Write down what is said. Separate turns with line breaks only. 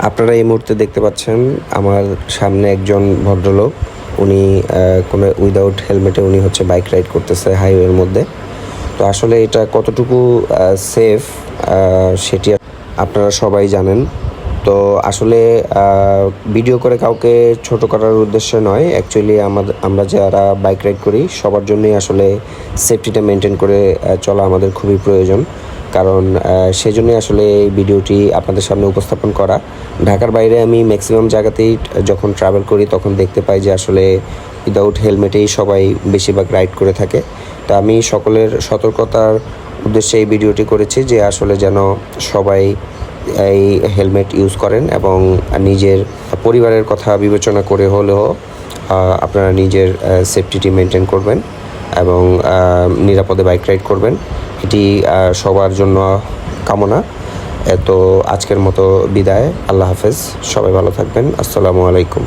আপনারা এই মুহূর্তে দেখতে পাচ্ছেন আমার সামনে একজন ভদ্রলোক। উনি কোনো উইদাউট হেলমেটে উনি হচ্ছে বাইক রাইড করতেছে হাইওয়ের মধ্যে। তো আসলে এটা কতটুকু সেফ সেটি আপনারা সবাই জানেন। তো আসলে ভিডিও করে কাউকে ছোট করার উদ্দেশ্যে নয়, অ্যাকচুয়ালি আমরা যারা বাইক রাইড করি সবার জন্যই আসলে সেফটিটা মেনটেন করে চলা আমাদের খুবই প্রয়োজন। কারণ সেজন্যই আসলে এই ভিডিওটি আপনাদের সামনে উপস্থাপন করা। ঢাকার বাইরে আমি ম্যাক্সিমাম জায়গাতেই যখন ট্রাভেল করি তখন দেখতে পাই যে আসলে উইদাউট হেলমেটেই সবাই বেশিরভাগ রাইড করে থাকে। তো আমি সকলের সতর্কতার উদ্দেশ্যে এই ভিডিওটি করেছি যে আসলে যেন সবাই এই হেলমেট ইউজ করেন এবং নিজের পরিবারের কথা বিবেচনা করে হলেও আপনারা নিজের সেফটিটি মেনটেন করবেন এবং নিরাপদে বাইক রাইড করবেন। এটি সবার জন্য কামনা। তো আজকের মতো বিদায়, আল্লাহ হাফেজ, সবাই ভালো থাকবেন, আসসালামু আলাইকুম।